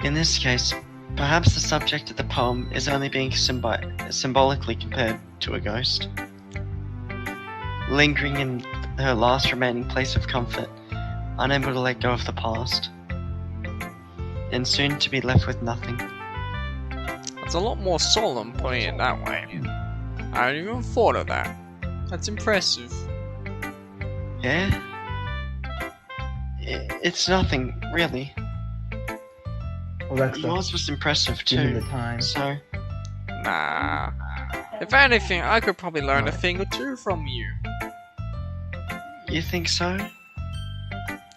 In this case, perhaps the subject of the poem is only being symbolically compared to a ghost, lingering in her last remaining place of comfort, unable to let go of the past, and soon to be left with nothing. That's a lot more solemn putting it that way. I hadn't even thought of that. That's impressive. Yeah? It's nothing, really. Well, that's Yours was impressive given too, the time. so... Nah. If anything, I could probably learn a thing or two from you. You think so?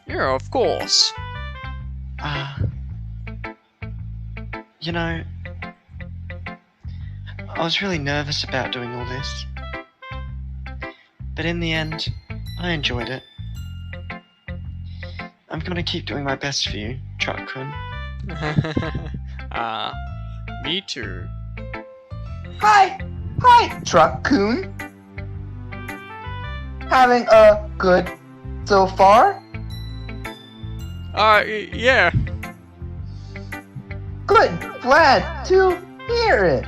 Yeah, of course. You know, I was really nervous about doing all this. But in the end, I enjoyed it. I'm gonna keep doing my best for you, Truck-kun. Me too. Hi, Truck-kun. Having a good so far? Yeah. Good, glad to hear it.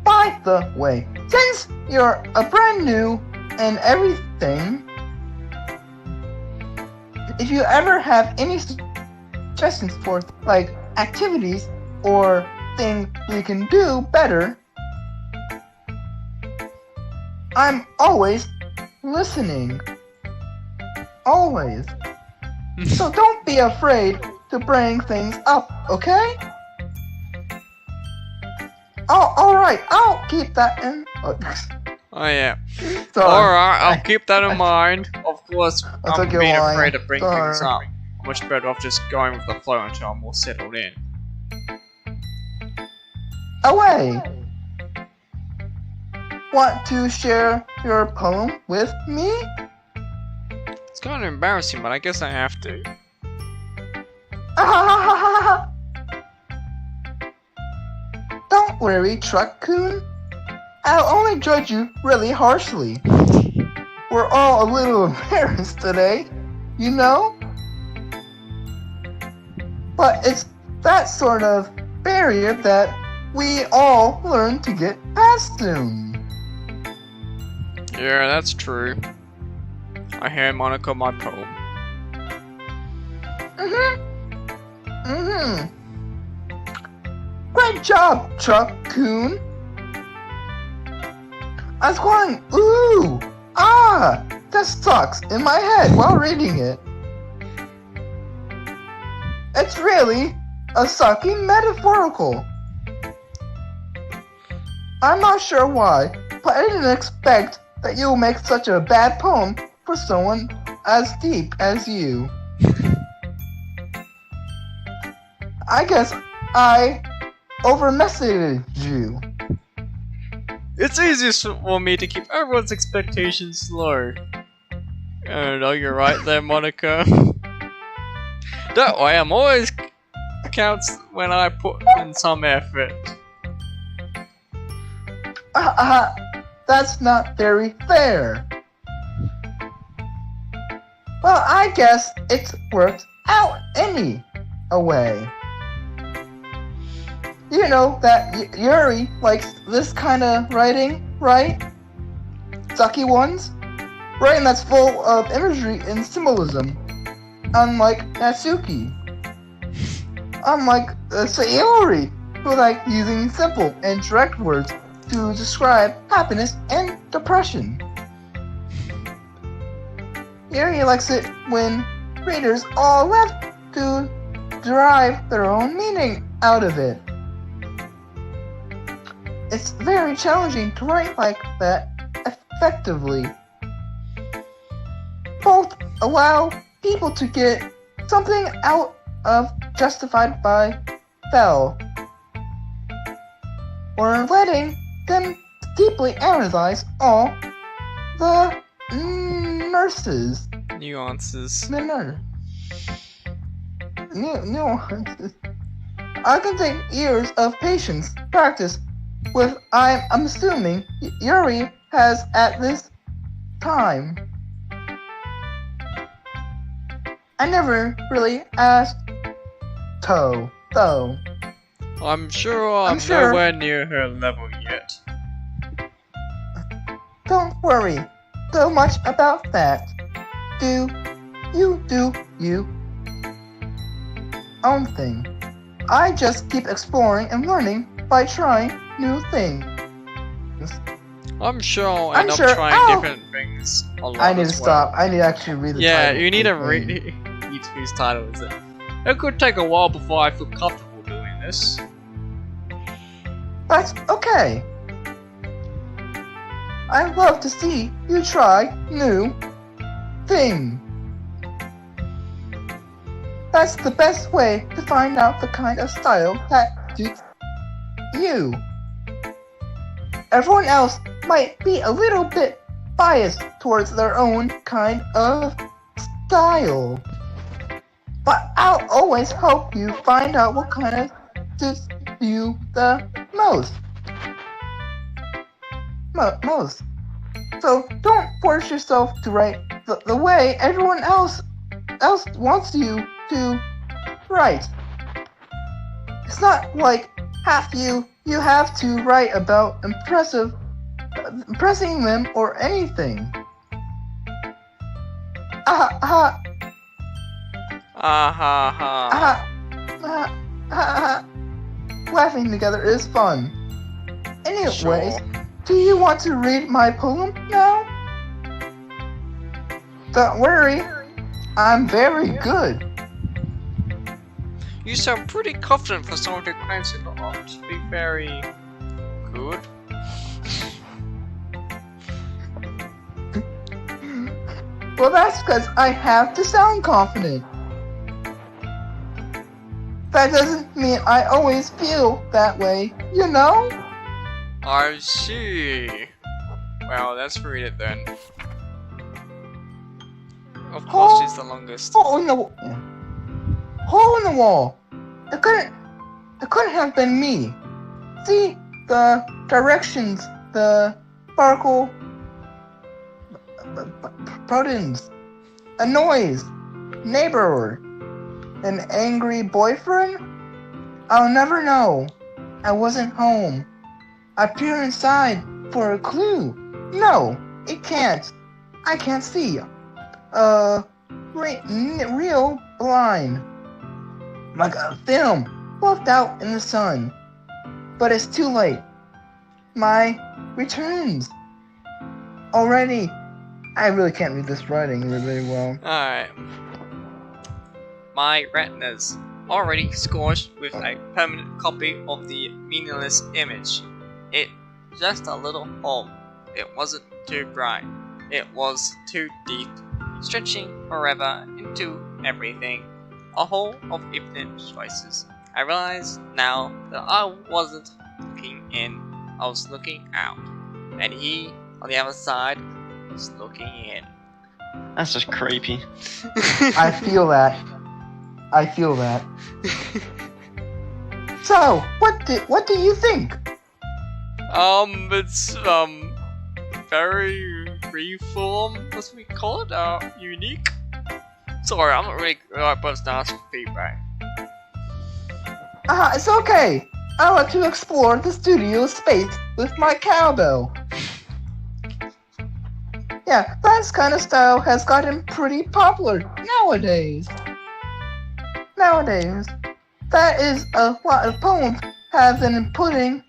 By the way, since you're a brand new and everything, if you ever have any suggestions for like activities or things we can do better, I'm always listening. Always. So don't be afraid to bring things up, okay? Oh, alright, I'll keep that in. Oh yeah. Sorry. Alright, I'll keep that in mind. Of course, I took I'm your being line. afraid to bring things Sorry. up. I'm much better off just going with the flow until I'm all settled in. Away! Want to share your poem with me? It's kind of embarrassing, but I guess I have to. Don't worry, Truck-kun. I'll only judge you really harshly. We're all a little embarrassed today, you know? But it's that sort of barrier that we all learn to get past soon. Yeah, that's true. I hand Monica my poem. Great job, Truck-kun. I was going, ooh, that sucks in my head while reading it. It's really a sucking metaphorical. I'm not sure why, but I didn't expect that you'll make such a bad poem for someone as deep as you. I guess I over-messaged you. It's easiest for me to keep everyone's expectations low. I know you're right there, Monica. That way, I'm always counts when I put in some effort. That's not very fair. Well, I guess it's worked out anyway. You know that Yuri likes this kind of writing, right? Sucky ones? Writing that's full of imagery and symbolism. Unlike Natsuki. Unlike Sayori, who like using simple and direct words to describe happiness and depression. Yuri likes it when readers are left to derive their own meaning out of it. It's very challenging to write like that effectively. Both allow people to get something out of justified by fell, or letting them deeply analyze all the nuances. Nuances. I can take years of patience, practice, with I'm assuming Yuri has at this time. I never really asked Toe, though. I'm sure I'm sure- nowhere near her level yet. Don't worry so much about that. Do you own thing. I just keep exploring and learning by trying new things. I'm sure I'll I'm end up sure trying I'll- different things along I need to as well. stop. I need to actually read the Yeah, title. you need to of the read thing. whose title is it. It could take a while before I feel comfortable doing this. That's okay. I love to see you try new things. That's the best way to find out the kind of style that suits you. Everyone else might be a little bit biased towards their own kind of style. But I'll always help you find out what kind of suits you the most. Most. So don't force yourself to write the way everyone else wants you to write. It's not like you have to write about impressing them or anything. Laughing together is fun. Anyways, Sure. do you want to read my poem now? Don't worry, I'm very good. You sound pretty confident for someone who claims it not to be very good. Well, that's because I have to sound confident. That doesn't mean I always feel that way, you know? I see. Well, let's read it then. Of course, she's the longest. Hole in the wall. It couldn't have been me. See the directions, the sparkle, buttons, a noise, neighbor, an angry boyfriend. I'll never know. I wasn't home. I peer inside for a clue. No, it can't. I can't see. Real blind. Like a film left out in the sun. But it's too late. My returns. Already. I really can't read this writing really well. Alright. My retina's already scorched with a permanent copy of the meaningless image. It just a little hole. It wasn't too bright. It was too deep, stretching forever into everything. A hole of infinite choices. I realize now that I wasn't looking in, I was looking out. And he, on the other side, was looking in. That's just creepy. I feel that. So, what do you think? It's very freeform, as we call it, unique. Sorry, I'm not really the right person to ask for feedback. It's okay. I like to explore the studio space with my cowbell. Yeah, that kind of style has gotten pretty popular nowadays. That is a lot of poems have been putting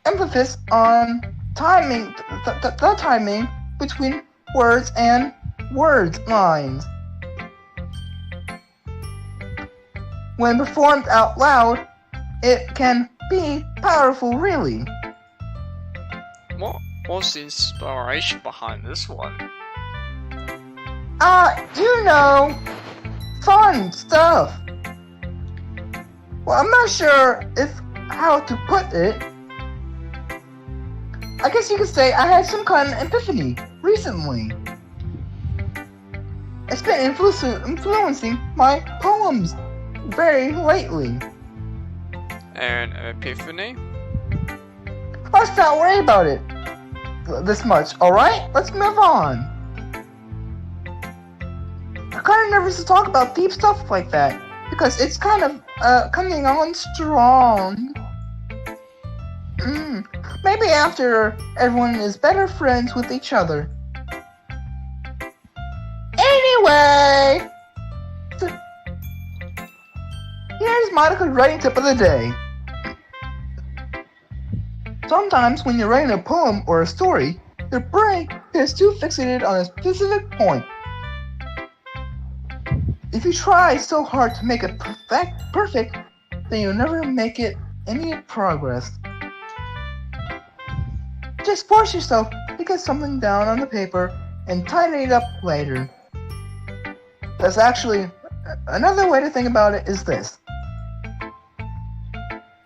emphasis on timing, the timing between words and words lines. When performed out loud, it can be powerful, really. What was the inspiration behind this one? You know, fun stuff. Well, I'm not sure how to put it. I guess you could say I had some kind of epiphany recently. It's been influencing my poems very lately. An epiphany? Let's not worry about it this much, alright? Let's move on. kind of nervous to talk about deep stuff like that because it's kind of coming on strong. Maybe after everyone is better friends with each other. Anyway, here's Monica's writing tip of the day. Sometimes when you're writing a poem or a story, your brain is too fixated on a specific point. If you try so hard to make it perfect, then you'll never make it any progress. Just force yourself to get something down on the paper and tidy it up later. That's actually another way to think about it is this.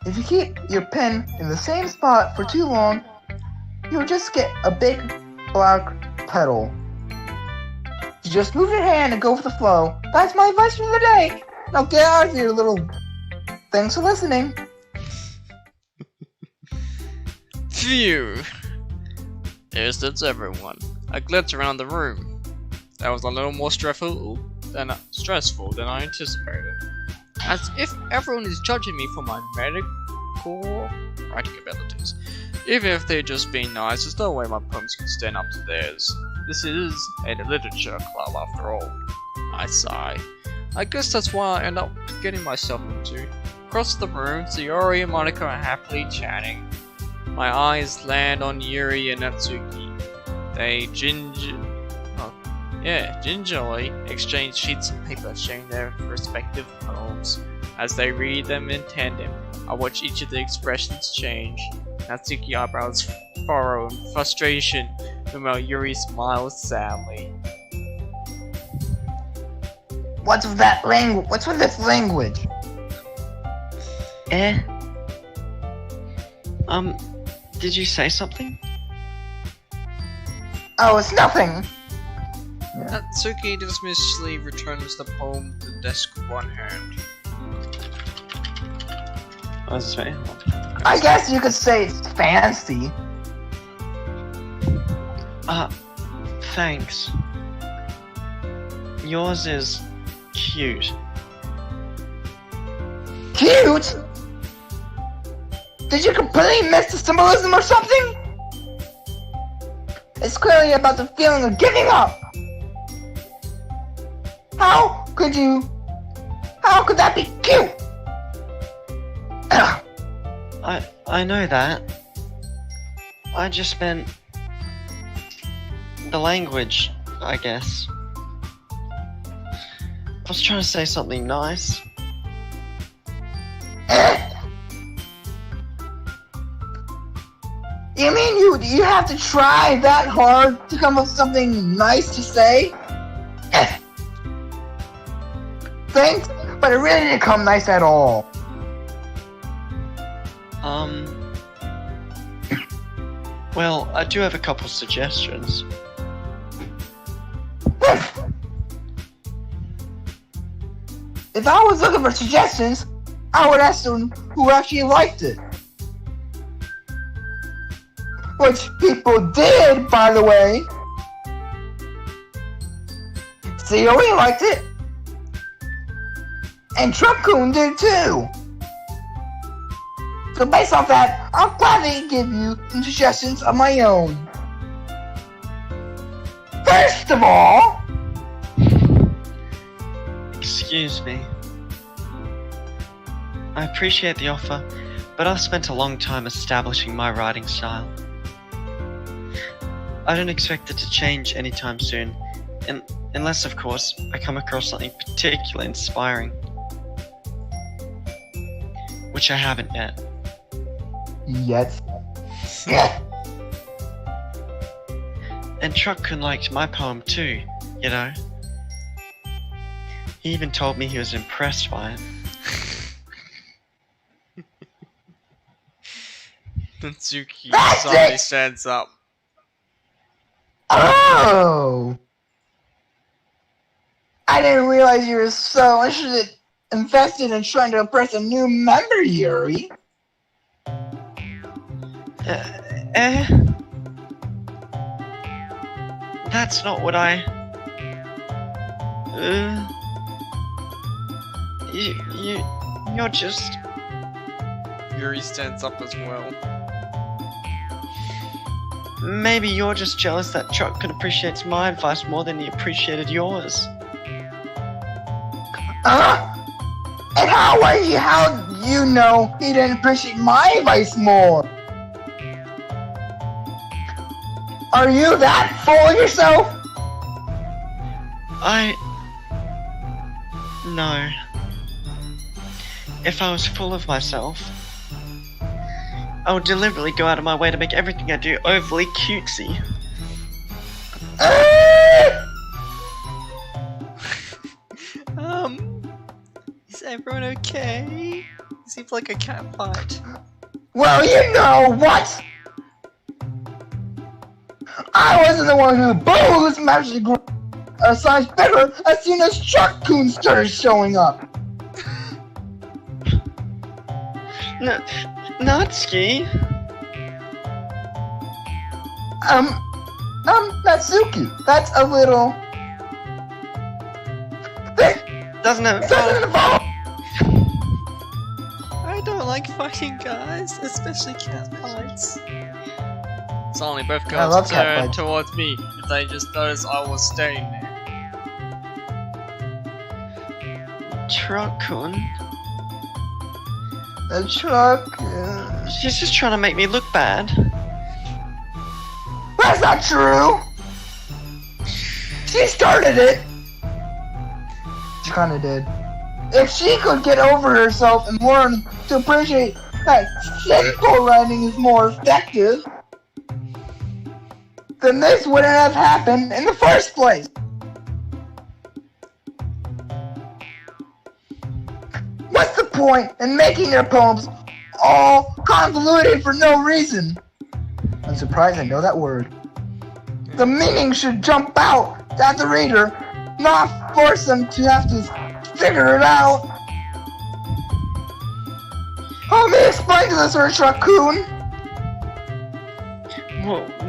If you keep your pen in the same spot for too long, you'll just get a big black puddle. You just move your hand and go with the flow. That's my advice for the day. Now get out of here, little. Thanks for listening. Phew. Yes, that's everyone. I glanced around the room. That was a little more stressful than I anticipated. As if everyone is judging me for my medical writing abilities. Even if they're just being nice, there's no way my poems can stand up to theirs. This is a literature club after all. I sigh. I guess that's what I end up getting myself into. Across the room, Sayori and Monica are happily chatting. My eyes land on Yuri and Natsuki. They gingerly exchange sheets of paper sharing their respective poems. As they read them in tandem, I watch each of the expressions change. Natsuki eyebrows furrow in frustration, while Yuri smiles sadly. What's with that language? What's with this language? Did you say something? Oh, it's nothing. Natsuki dismissively returns the poem to the desk with one hand. Oh, is this me? I guess you could say it's fancy. Thanks. Yours is cute. Cute? Did you completely miss the symbolism or something? It's clearly about the feeling of giving up. How could that be cute? I know that. I just meant the language, I guess. I was trying to say something nice. You mean you have to try that hard to come up with something nice to say? Thanks, but it really didn't come nice at all. Well, I do have a couple suggestions. If I was looking for suggestions, I would ask someone who actually liked it. Which people did, by the way. Sayori liked it. And Truck-kun did too. So based off that, I'll gladly give you some suggestions of my own. First of all... Excuse me. I appreciate the offer, but I've spent a long time establishing my writing style. I don't expect it to change anytime soon, unless, of course, I come across something particularly inspiring. Which I haven't yet. Yes. And Truck-kun liked my poem too, you know. He even told me he was impressed by it. Natsuki That's suddenly it! stands up. Oh! I didn't realize you were so invested in trying to impress a new member, Yuri. That's not what I... You're just... Yuri stands up as well. Maybe you're just jealous that Truckun appreciates my advice more than he appreciated yours. And how do you know he didn't appreciate my advice more? Are you that full of yourself? No. If I was full of myself, I would deliberately go out of my way to make everything I do overly cutesy. Is everyone okay? It seems like a cat fight. Well, you know what? I wasn't the one who boos magically grew a size bigger as soon as Truckun started showing up. Natsuki? Natsuki, that's a little... Doesn't it involve... I don't like fighting guys, especially cat fights. Suddenly both girls turned towards me, if they just noticed I was staying there. Truckun? The truck... She's just trying to make me look bad. That's not true! She started it! She kinda did. If she could get over herself and learn to appreciate that simple writing is more effective, then this wouldn't have happened in the first place! What's the point in making your poems all convoluted for no reason? I'm surprised I know that word. The meaning should jump out at the reader, not force them to have to figure it out. Let me explain to this Truckun.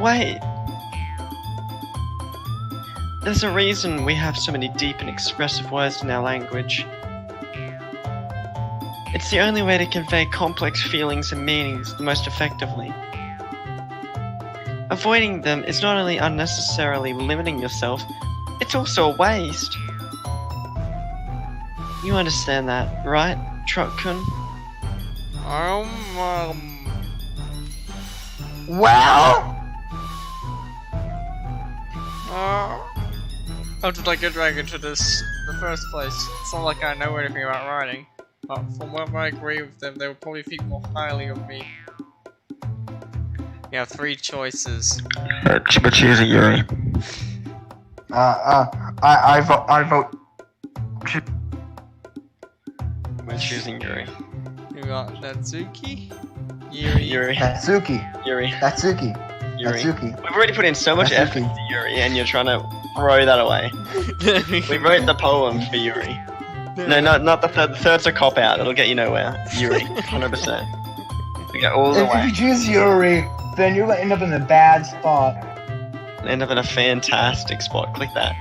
Wait. There's a reason we have so many deep and expressive words in our language. It's the only way to convey complex feelings and meanings the most effectively. Avoiding them is not only unnecessarily limiting yourself, it's also a waste. You understand that, right, Truckun? Well? How did I get dragged into this in the first place? It's not like I know anything about writing, but from what I agree with them, they would probably think more highly of me. You have three choices. But choosing Yuri. I vote. We're choosing Yuri. You got Natsuki, Yuri. Natsuki. Yuri. Natsuki. Yuri. Natsuki. We've already put in so much effort into Yuri, and you're trying to throw that away. We wrote the poem for Yuri. No, not the third. The third's a cop out. It'll get you nowhere. Yuri, 100%. We go all the way. If you choose Yuri, then you're gonna end up in a bad spot. End up in a fantastic spot. Click that.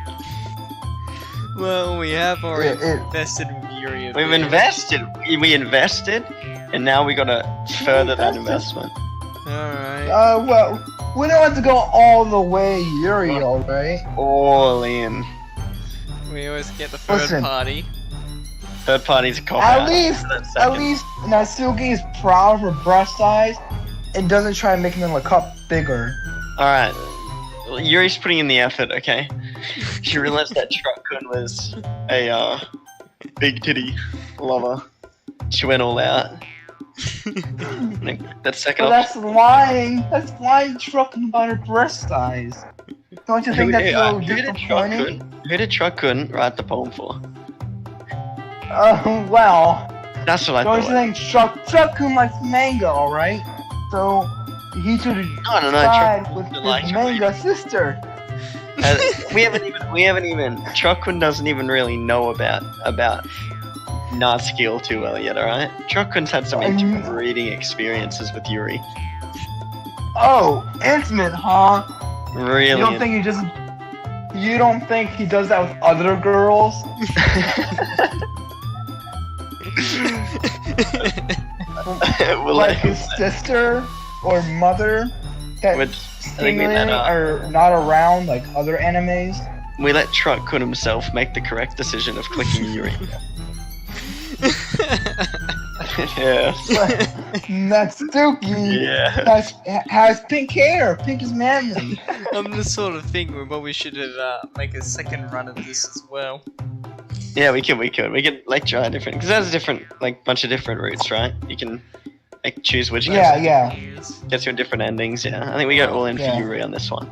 Well, we have already invested in Yuri. We've invested. We invested, and now we gotta further that investment. Alright. Well, we don't have to go all the way Yuri, alright? All in. We always get the third party. Third party's a cop out. At least Natsuki is proud of her breast size and doesn't try making them a cup bigger. Alright. Yuri's putting in the effort, okay? She realized that Truckun was a big titty lover. She went all out. That's second But lying. That's lying Truckun about her breast size. Don't you think that's a little disappointing? Who did Truckun write the poem for? Well. That's what I thought. Don't you think Truckun likes manga, alright? So he should decide with his manga sister. We haven't even. Truckun doesn't even really know about Natsuki all too well yet. All right, Truckun's had some intimate reading experiences with Yuri. Oh, intimate, huh? Really? You don't think You don't think he does that with other girls? Like his sister or mother that seemingly are not around like other animes? We let Truck-kun himself make the correct decision of clicking Yuri. Yeah. Natsuki has pink hair. Pink is manly. I'm the sort of thing we probably should make a second run of this as well. Yeah, we could like try different, because there's a different, like, bunch of different routes, right? You can like choose which yeah. gets you in different endings. Yeah, I think we go all in for Yuri on this one.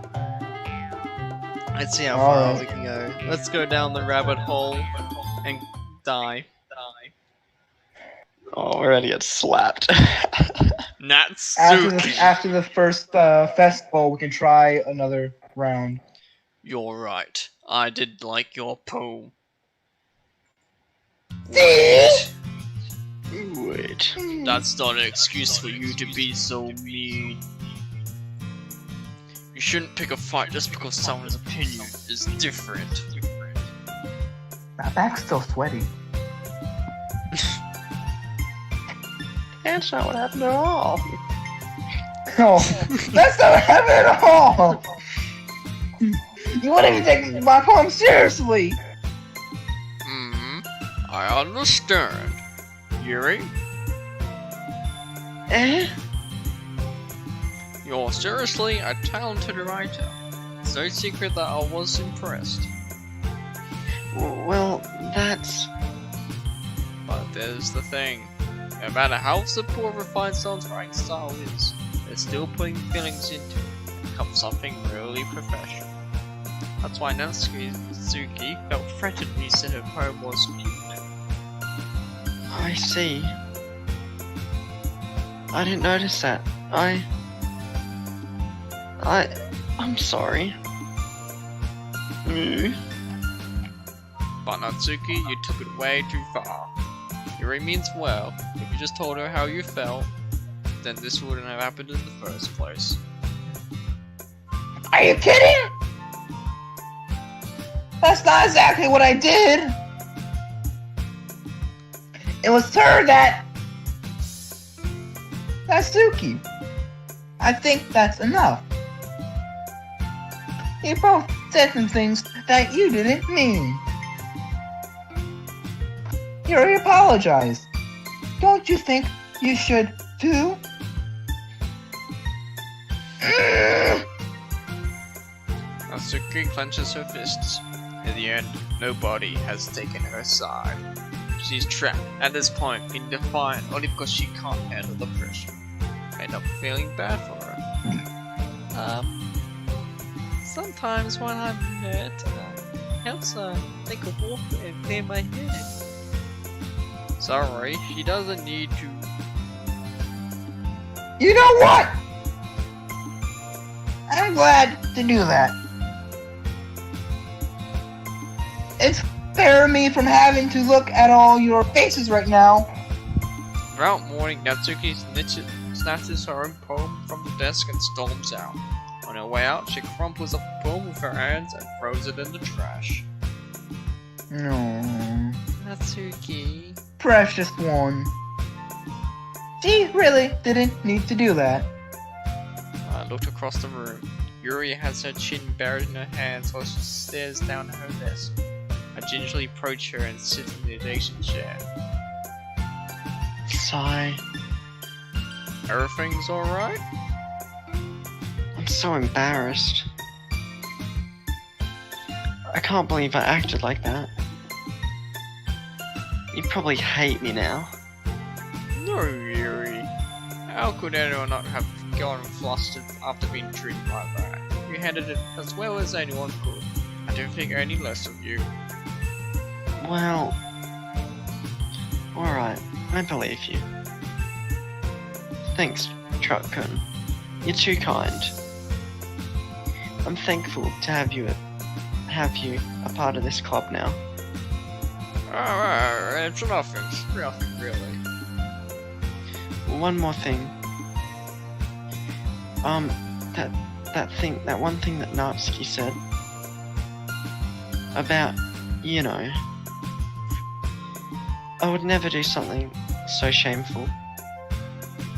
Let's see how far we can go. Let's go down the rabbit hole and die. Oh, we're gonna get slapped. Natsuki. After the first festival, we can try another round. You're right. I did like your poem. Wait. That's not an excuse for you to be so mean. You shouldn't pick a fight just because someone's opinion is different. My back's still sweaty. That's not what happened at all. No, that's not what happened at all. You wouldn't even take my poem seriously. I understand. Yuri? You're seriously a talented writer. It's no secret that I was impressed. Well, that's... But there's the thing. No matter how simple or refined someone's writing style is, they're still putting feelings into it and become something really professional. That's why Natsuki felt fretted when he said her poem was cute. I see. I didn't notice that. I'm sorry. But Natsuki, you took it way too far. Yuri means well. If you just told her how you felt, then this wouldn't have happened in the first place. Are you kidding? That's not exactly what I did. It was her that... Natsuki. I think that's enough. You both said some things that you didn't mean. Yuri apologized. Don't you think you should too? Natsuki clenches her fists. In the end, nobody has taken her side. She's trapped at this point, being defiant only because she can't handle the pressure. I end up feeling bad for her. Sometimes when I'm hurt, helps take a walk and clear my head. Sorry, she doesn't need to. You know what? I'm glad to do that. It's spare me from having to look at all your faces right now. Without warning, Natsuki snatches her own poem from the desk and storms out. On her way out, she crumples up the poem with her hands and throws it in the trash. No. Natsuki. Precious one. She really didn't need to do that. I looked across the room. Yuri has her chin buried in her hands while she stares down at her desk. I gingerly approach her and sit in the adjacent chair. Sigh. Everything's alright? I'm so embarrassed. I can't believe I acted like that. You probably hate me now. No, Yuri. How could anyone not have gone flustered after being treated like that? You handled it as well as anyone could. I don't think any less of you. Well... Alright, I believe you. Thanks, Truck-kun. You're too kind. I'm thankful to have you a part of this club now. It's nothing really. One more thing. That one thing that Natsuki said. about, you know, I would never do something so shameful.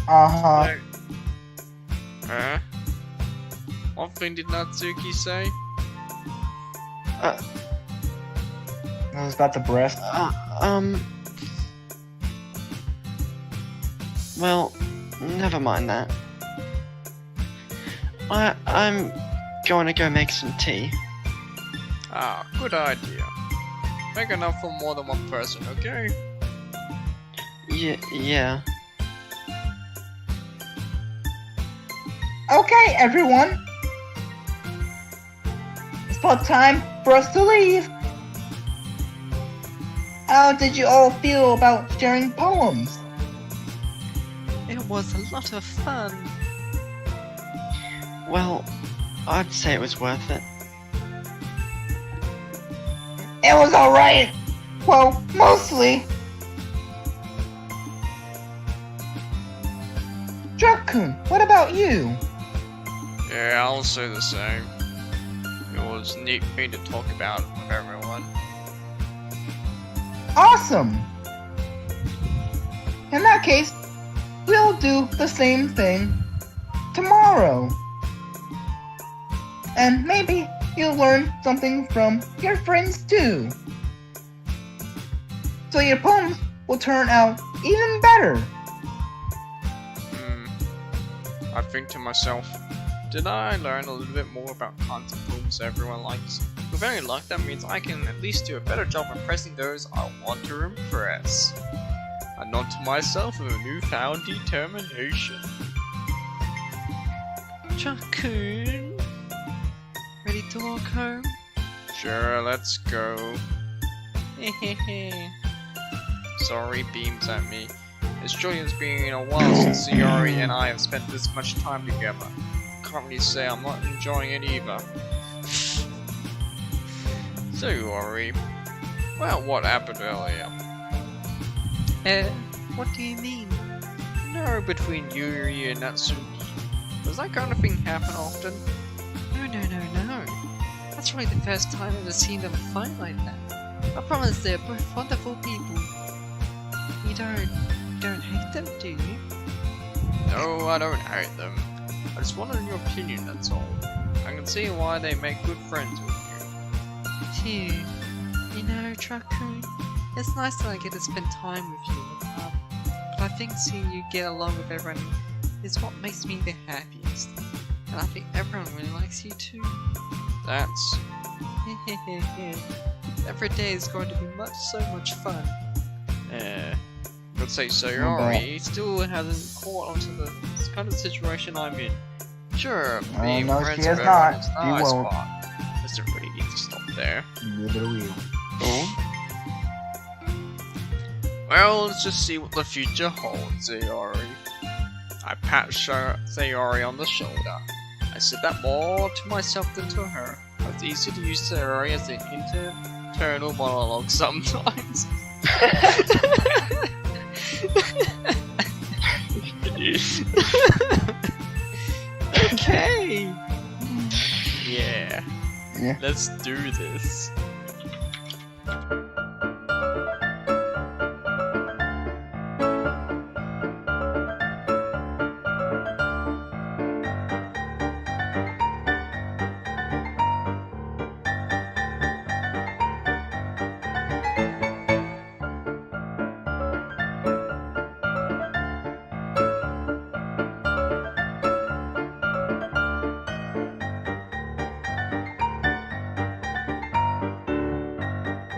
Uh-huh. Huh? What thing did Natsuki say? It was about the breast. Well, never mind that. I'm going to go make some tea. Ah, good idea. Make enough for more than one person, okay? Yeah. Okay, everyone. It's about time for us to leave. How did you all feel about sharing poems? It was a lot of fun. Well, I'd say it was worth it. It was alright. Well, mostly. Drake-kun, what about you? Yeah, I'll say the same. It was neat for me to talk about it with everyone. Awesome! In that case, we'll do the same thing tomorrow. And maybe you'll learn something from your friends too. So your poems will turn out even better. I think to myself, did I learn a little bit more about kinds of poems everyone likes? With any luck, that means I can at least do a better job impressing those I want to impress. I nod to myself with a newfound determination. Drake-kun, ready to walk home? Sure, let's go. Sorry beams at me. It's surely has been a while since Sayori and I have spent this much time together. Can't really say I'm not enjoying it either. Sayori, well, what happened earlier? What do you mean? No, between Yuri and Natsuki. Does that kind of thing happen often? No. That's really the first time I've ever seen them fight like that. I promise they're both wonderful people. You don't hate them, do you? No, I don't hate them. I just wanted your opinion, that's all. I can see why they make good friends with you. Phew. You know, Drake-kun, it's nice that I get to spend time with you. But I think seeing you get along with everyone is what makes me the happiest. And I think everyone really likes you too. That's... Every day is going to be so much fun. But say Sayori still hasn't caught onto the kind of situation I'm in. Sure, being no, friends she has with not. everyone is She nice, won't. but doesn't really need to stop there. Neither will. Well, let's just see what the future holds, Sayori. I pat Sayori on the shoulder. I said that more to myself than to her. It's easy to use Sayori as an internal monologue sometimes. Okay. Yeah. Yeah. Let's do this.